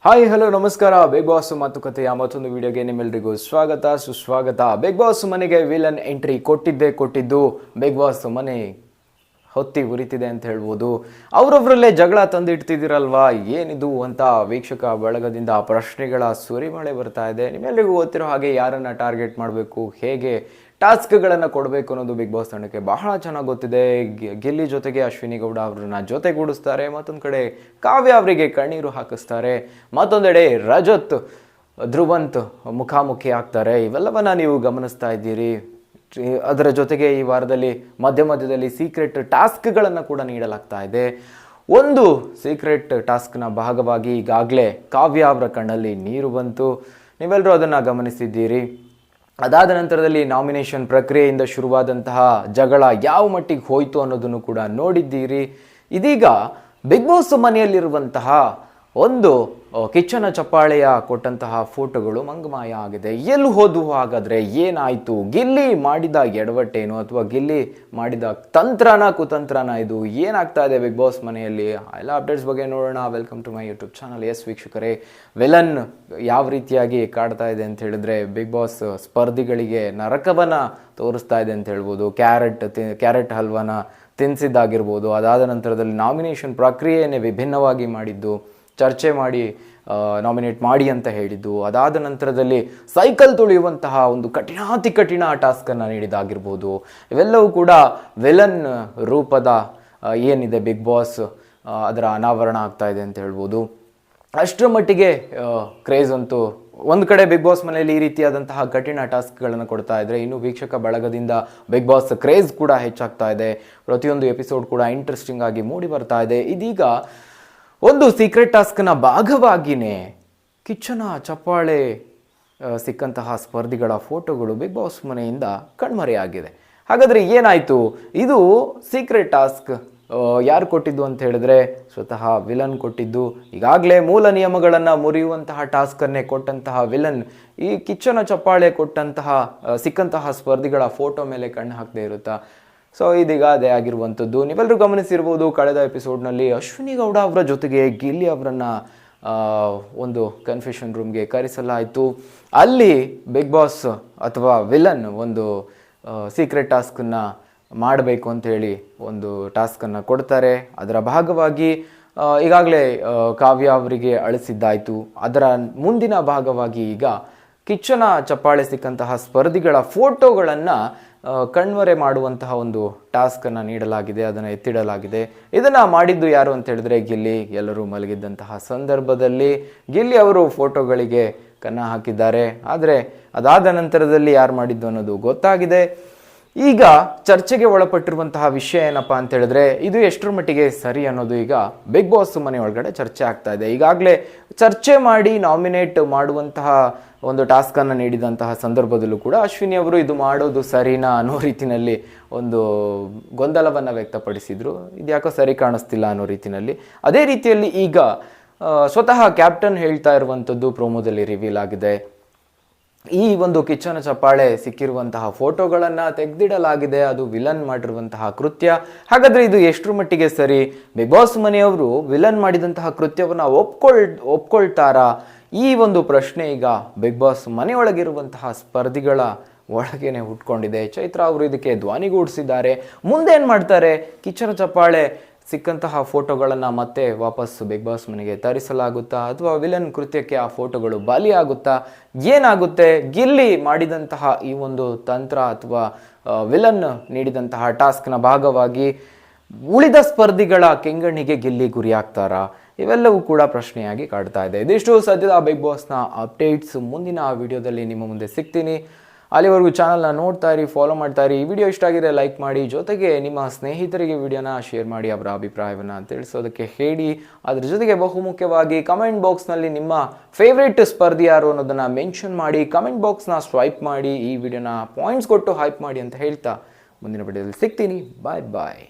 Hi hello ನಮಸ್ಕಾರ. Big boss ಮಾತುಕತೆಯ ಮತ್ತೊಂದು ವಿಡಿಯೋಗೆ ನಿಮ್ಮೆಲ್ಲರಿಗೂ ಸ್ವಾಗತ ಸುಸ್ವಾಗತ. ಬಿಗ್ ಬಾಸ್ ಮನೆಗೆ ವಿಲನ್ ಎಂಟ್ರಿ ಕೊಟ್ಟಿದ್ದು ಬಿಗ್ ಬಾಸ್ ಮನೆ ಹೊತ್ತಿ ಉರಿತಿದೆ ಅಂತ ಹೇಳ್ಬೋದು. ಅವರೊಬ್ಬರಲ್ಲೇ ಜಗಳ ತಂದಿಡ್ತಿದ್ದೀರಲ್ವಾ, ಏನಿದು ಅಂತ ವೀಕ್ಷಕ ಬಳಗದಿಂದ ಪ್ರಶ್ನೆಗಳ ಸುರಿಮಳೆ ಬರ್ತಾ ಇದೆ. ನಿಮ್ಮೆಲ್ಲರಿಗೂ ಗೊತ್ತಿರೋ ಹಾಗೆ ಯಾರನ್ನು ಟಾರ್ಗೆಟ್ ಮಾಡಬೇಕು, ಹೇಗೆ ಟಾಸ್ಕ್ಗಳನ್ನು ಕೊಡಬೇಕು ಅನ್ನೋದು ಬಿಗ್ ಬಾಸ್ ತಂಡಕ್ಕೆ ಬಹಳ ಚೆನ್ನಾಗಿ ಗೊತ್ತಿದೆ. ಗಿಲ್ಲಿ ಜೊತೆಗೆ ಅಶ್ವಿನಿ ಗೌಡ ಅವರನ್ನ ಜೊತೆಗೂಡಿಸ್ತಾರೆ, ಮತ್ತೊಂದು ಕಡೆ ಕಾವ್ಯ ಅವರಿಗೆ ಕಣ್ಣೀರು ಹಾಕಿಸ್ತಾರೆ, ಮತ್ತೊಂದೆಡೆ ರಜತ್ ಧ್ರುವಂತ್ ಮುಖಾಮುಖಿ ಆಗ್ತಾರೆ. ಇವೆಲ್ಲವನ್ನ ನೀವು ಗಮನಿಸ್ತಾ ಇದ್ದೀರಿ. ಅದರ ಜೊತೆಗೆ ಈ ವಾರದಲ್ಲಿ ಮಧ್ಯದಲ್ಲಿ ಸೀಕ್ರೆಟ್ ಟಾಸ್ಕ್ಗಳನ್ನು ಕೂಡ ನೀಡಲಾಗ್ತಾ ಇದೆ. ಒಂದು ಸೀಕ್ರೆಟ್ ಟಾಸ್ಕ್ನ ಭಾಗವಾಗಿ ಈಗಾಗಲೇ ಕಾವ್ಯ ಅವರ ಕಣ್ಣಲ್ಲಿ ನೀರು ಬಂತು, ನೀವೆಲ್ಲರೂ ಅದನ್ನು ಗಮನಿಸಿದ್ದೀರಿ. ಅದಾದ ನಂತರದಲ್ಲಿ ನಾಮಿನೇಷನ್ ಪ್ರಕ್ರಿಯೆಯಿಂದ ಶುರುವಾದಂತಹ ಜಗಳ ಯಾವ ಮಟ್ಟಿಗೆ ಹೋಯಿತು ಅನ್ನೋದನ್ನು ಕೂಡ ನೋಡಿದ್ದೀರಿ. ಇದೀಗ ಬಿಗ್ ಬಾಸ್ ಮನೆಯಲ್ಲಿರುವಂತಹ ಒಂದು ಕಿಚ್ಚನ ಚಪ್ಪಾಳೆಯ ಕೊಟ್ಟಂತಹ ಫೋಟೋಗಳು ಮಂಗಮಾಯ ಆಗಿದೆ. ಎಲ್ಲಿ ಹೋದ್ವು ಹಾಗಾದರೆ, ಏನಾಯಿತು? ಗಿಲ್ಲಿ ಮಾಡಿದ ಎಡವಟ್ಟೇನು ಅಥವಾ ಗಿಲ್ಲಿ ಮಾಡಿದ ತಂತ್ರನ ಕುತಂತ್ರನ? ಇದು ಏನಾಗ್ತಾ ಇದೆ ಬಿಗ್ ಬಾಸ್ ಮನೆಯಲ್ಲಿ? ಎಲ್ಲ ಅಪ್ಡೇಟ್ಸ್ ಬಗ್ಗೆ ನೋಡೋಣ. Welcome to my YouTube channel. Yes ವೀಕ್ಷಕರೇ, ವಿಲನ್ ಯಾವ ರೀತಿಯಾಗಿ ಕಾಡ್ತಾ ಇದೆ ಅಂತ ಹೇಳಿದ್ರೆ, ಬಿಗ್ ಬಾಸ್ ಸ್ಪರ್ಧಿಗಳಿಗೆ ನರಕವನ್ನು ತೋರಿಸ್ತಾ ಇದೆ ಅಂತ ಹೇಳ್ಬೋದು. ಕ್ಯಾರೆಟ್ ಹಲ್ವನ ತಿನ್ನಿಸಿದ್ದಾಗಿರ್ಬೋದು. ಅದಾದ ನಂತರದಲ್ಲಿ ನಾಮಿನೇಷನ್ ಪ್ರಕ್ರಿಯೆಯನ್ನೇ ವಿಭಿನ್ನವಾಗಿ ಮಾಡಿದ್ದು, ಚರ್ಚೆ ಮಾಡಿ ನಾಮಿನೇಟ್ ಮಾಡಿ ಅಂತ ಹೇಳಿದ್ದು. ಅದಾದ ನಂತರದಲ್ಲಿ ಸೈಕಲ್ ತುಳಿಯುವಂತಹ ಒಂದು ಕಠಿಣ ಟಾಸ್ಕನ್ನು ನೀಡಿದಾಗಿರ್ಬೋದು. ಇವೆಲ್ಲವೂ ಕೂಡ ವಿಲನ್ ರೂಪದ ಏನಿದೆ ಬಿಗ್ ಬಾಸ್ ಅದರ ಅನಾವರಣ ಆಗ್ತಾ ಇದೆ ಅಂತ ಹೇಳ್ಬೋದು. ಅಷ್ಟರ ಮಟ್ಟಿಗೆ ಕ್ರೇಜ್ ಅಂತೂ ಒಂದು ಕಡೆ ಬಿಗ್ ಬಾಸ್ ಮನೆಯಲ್ಲಿ ಈ ರೀತಿಯಾದಂತಹ ಕಠಿಣ ಟಾಸ್ಕ್ಗಳನ್ನು ಕೊಡ್ತಾ ಇದ್ರೆ, ಇನ್ನು ವೀಕ್ಷಕ ಬಳಗದಿಂದ ಬಿಗ್ ಬಾಸ್ ಕ್ರೇಜ್ ಕೂಡ ಹೆಚ್ಚಾಗ್ತಾ ಇದೆ. ಪ್ರತಿಯೊಂದು ಎಪಿಸೋಡ್ ಕೂಡ ಇಂಟ್ರೆಸ್ಟಿಂಗ್ ಆಗಿ ಮೂಡಿ ಬರ್ತಾ ಇದೆ. ಇದೀಗ ಒಂದು ಸೀಕ್ರೆಟ್ ಟಾಸ್ಕ್ನ ಭಾಗವಾಗಿಯೇ ಕಿಚ್ಚನ ಚಪ್ಪಾಳೆ ಸಿಕ್ಕಂತಹ ಸ್ಪರ್ಧಿಗಳ ಫೋಟೋಗಳು ಬಿಗ್ ಬಾಸ್ ಮನೆಯಿಂದ ಕಣ್ಮರೆಯಾಗಿದೆ. ಹಾಗಾದರೆ ಏನಾಯಿತು? ಇದು ಸೀಕ್ರೆಟ್ ಟಾಸ್ಕ್ ಯಾರು ಕೊಟ್ಟಿದ್ದು ಅಂತ ಹೇಳಿದ್ರೆ, ಸ್ವತಃ ವಿಲನ್ ಕೊಟ್ಟಿದ್ದು. ಈಗಾಗಲೇ ಮೂಲ ನಿಯಮಗಳನ್ನು ಮುರಿಯುವಂತಹ ಟಾಸ್ಕನ್ನೇ ಕೊಟ್ಟಂತಹ ವಿಲನ್ ಈ ಕಿಚ್ಚನ ಚಪ್ಪಾಳೆ ಸಿಕ್ಕಂತಹ ಸ್ಪರ್ಧಿಗಳ ಫೋಟೋ ಮೇಲೆ ಕಣ್ಣು ಹಾಕದೇ ಇರುತ್ತಾ? ಸೊ ಇದೀಗ ಅದೇ ಆಗಿರುವಂಥದ್ದು. ನೀವೆಲ್ಲರೂ ಗಮನಿಸಿರ್ಬೋದು, ಕಳೆದ ಎಪಿಸೋಡ್ನಲ್ಲಿ ಅಶ್ವಿನಿ ಗೌಡ ಅವರ ಜೊತೆಗೆ ಗಿಲ್ಲಿ ಅವರನ್ನು ಒಂದು ಕನ್ಫ್ಯೂಷನ್ ರೂಮ್ಗೆ ಕರೆಸಲಾಯಿತು. ಅಲ್ಲಿ ಬಿಗ್ ಬಾಸ್ ಅಥವಾ ವಿಲನ್ ಒಂದು ಸೀಕ್ರೆಟ್ ಟಾಸ್ಕನ್ನು ಮಾಡಬೇಕು ಅಂಥೇಳಿ ಒಂದು ಟಾಸ್ಕನ್ನು ಕೊಡ್ತಾರೆ. ಅದರ ಭಾಗವಾಗಿ ಈಗಾಗಲೇ ಕಾವ್ಯ ಅವರಿಗೆ ಅಳಿಸಿದ್ದಾಯಿತು. ಅದರ ಮುಂದಿನ ಭಾಗವಾಗಿ ಈಗ ಕಿಚ್ಚನ ಚಪ್ಪಾಳೆ ಸಿಕ್ಕಂತಹ ಸ್ಪರ್ಧಿಗಳ ಫೋಟೋಗಳನ್ನು ಕಣ್ಮರೆ ಮಾಡುವಂತಹ ಒಂದು ಟಾಸ್ಕನ್ನು ನೀಡಲಾಗಿದೆ, ಅದನ್ನು ಎತ್ತಿಡಲಾಗಿದೆ. ಇದನ್ನು ಮಾಡಿದ್ದು ಯಾರು ಅಂತ ಹೇಳಿದ್ರೆ ಗಿಲ್ಲಿ. ಎಲ್ಲರೂ ಮಲಗಿದ್ದಂತಹ ಸಂದರ್ಭದಲ್ಲಿ ಗಿಲ್ಲಿ ಅವರು ಫೋಟೋಗಳಿಗೆ ಕನ್ನ ಹಾಕಿದ್ದಾರೆ. ಆದರೆ ಅದಾದ ನಂತರದಲ್ಲಿ ಯಾರು ಮಾಡಿದ್ದು ಅನ್ನೋದು ಗೊತ್ತಾಗಿದೆ. ಈಗ ಚರ್ಚೆಗೆ ಒಳಪಟ್ಟಿರುವಂತಹ ವಿಷಯ ಏನಪ್ಪ ಅಂತ ಹೇಳಿದ್ರೆ, ಇದು ಎಷ್ಟರ ಮಟ್ಟಿಗೆ ಸರಿ ಅನ್ನೋದು ಈಗ ಬಿಗ್ ಬಾಸ್ ಮನೆ ಒಳಗಡೆ ಚರ್ಚೆ ಆಗ್ತಾ ಇದೆ. ಈಗಾಗಲೇ ಚರ್ಚೆ ಮಾಡಿ ನಾಮಿನೇಟ್ ಮಾಡುವಂತಹ ಒಂದು ಟಾಸ್ಕನ್ನು ನೀಡಿದಂತಹ ಸಂದರ್ಭದಲ್ಲೂ ಕೂಡ ಅಶ್ವಿನಿ ಅವರು ಇದು ಮಾಡೋದು ಸರಿನಾ ಅನ್ನೋ ರೀತಿಯಲ್ಲಿ ಒಂದು ಗೊಂದಲವನ್ನು ವ್ಯಕ್ತಪಡಿಸಿದ್ರು. ಇದ್ಯಾಕೋ ಸರಿ ಕಾಣಿಸ್ತಿಲ್ಲ ಅನ್ನೋ ರೀತಿಯಲ್ಲಿ. ಅದೇ ರೀತಿಯಲ್ಲಿ ಈಗ ಸ್ವತಃ ಕ್ಯಾಪ್ಟನ್ ಹೇಳ್ತಾ ಇರುವಂಥದ್ದು ಪ್ರೋಮೋದಲ್ಲಿ ರಿವೀಲ್ ಆಗಿದೆ. ಈ ಒಂದು ಕಿಚ್ಚನ ಚಪ್ಪಾಳೆ ಸಿಕ್ಕಿರುವಂತಹ ಫೋಟೋಗಳನ್ನು ತೆಗೆದಿಡಲಾಗಿದೆ, ಅದು ವಿಲನ್ ಮಾಡಿರುವಂತಹ ಕೃತ್ಯ. ಹಾಗಾದರೆ ಇದು ಎಷ್ಟರ ಮಟ್ಟಿಗೆ ಸರಿ? ಬಿಗ್ ಬಾಸ್ ಮನೆಯವರು ವಿಲನ್ ಮಾಡಿದಂತಹ ಕೃತ್ಯವನ್ನು ಒಪ್ಕೊಳ್ತಾರಾ? ಈ ಒಂದು ಪ್ರಶ್ನೆ ಈಗ ಬಿಗ್ ಬಾಸ್ ಮನೆಯೊಳಗಿರುವಂತಹ ಸ್ಪರ್ಧಿಗಳ ಒಳಗೇನೆ ಹುಟ್ಕೊಂಡಿದೆ. ಚೈತ್ರ ಅವರು ಇದಕ್ಕೆ ಧ್ವನಿಗೂಡಿಸಿದ್ದಾರೆ. ಮುಂದೇನು ಮಾಡ್ತಾರೆ? ಕಿಚ್ಚನ ಚಪ್ಪಾಳೆ ಸಿಕ್ಕಂತಹ ಫೋಟೋಗಳನ್ನು ಮತ್ತೆ ವಾಪಸ್ ಬಿಗ್ ಬಾಸ್ ಮನೆಗೆ ತರಿಸಲಾಗುತ್ತಾ ಅಥವಾ ವಿಲನ್ ಕೃತ್ಯಕ್ಕೆ ಆ ಫೋಟೋಗಳು ಬಲಿಯಾಗುತ್ತಾ? ಏನಾಗುತ್ತೆ? ಗಿಲ್ಲಿ ಮಾಡಿದಂತಹ ಈ ಒಂದು ತಂತ್ರ ಅಥವಾ ವಿಲನ್ ನೀಡಿದಂತಹ ಟಾಸ್ಕ್ನ ಭಾಗವಾಗಿ ಉಳಿದ ಸ್ಪರ್ಧಿಗಳ ಕೆಂಗಣ್ಣಿಗೆ ಗಿಲ್ಲಿ ಗುರಿಯಾಗ್ತಾರಾ? ಇವೆಲ್ಲವೂ ಕೂಡ ಪ್ರಶ್ನೆಯಾಗಿ ಕಾಡ್ತಾ ಇದೆ. ಇದಿಷ್ಟು ಸದ್ಯದ ಬಿಗ್ ಬಾಸ್ನ ಅಪ್ಡೇಟ್ಸ್. ಮುಂದಿನ ವಿಡಿಯೋದಲ್ಲಿ ನಿಮ್ಮ ಮುಂದೆ ಸಿಗ್ತೀನಿ. ಅಲ್ಲಿವರೆಗೂ ಚಾನಲ್ನ ನೋಡ್ತಾ ಇರಿ, ಫಾಲೋ ಮಾಡ್ತಾ ಇರಿ. ಈ ವಿಡಿಯೋ ಇಷ್ಟ ಆಗಿದೆ ಲೈಕ್ ಮಾಡಿ, ಜೊತೆಗೆ ನಿಮ್ಮ ಸ್ನೇಹಿತರಿಗೆ ವಿಡಿಯೋನ ಶೇರ್ ಮಾಡಿ, ಅವರ ಅಭಿಪ್ರಾಯವನ್ನು ತಿಳಿಸೋದಕ್ಕೆ ಹೇಳಿ. ಅದ್ರ ಜೊತೆಗೆ ಬಹುಮುಖ್ಯವಾಗಿ ಕಮೆಂಟ್ ಬಾಕ್ಸ್ನಲ್ಲಿ ನಿಮ್ಮ ಫೇವ್ರೇಟ್ ಸ್ಪರ್ಧಿ ಯಾರು ಅನ್ನೋದನ್ನು ಮೆನ್ಷನ್ ಮಾಡಿ, ಕಮೆಂಟ್ ಬಾಕ್ಸ್ನ ಸ್ವೈಪ್ ಮಾಡಿ, ಈ ವಿಡಿಯೋನ ಪಾಯಿಂಟ್ಸ್ ಕೊಟ್ಟು ಹೈಪ್ ಮಾಡಿ ಅಂತ ಹೇಳ್ತಾ ಮುಂದಿನ ವಿಡಿಯೋದಲ್ಲಿ ಸಿಗ್ತೀನಿ. ಬಾಯ್ ಬಾಯ್.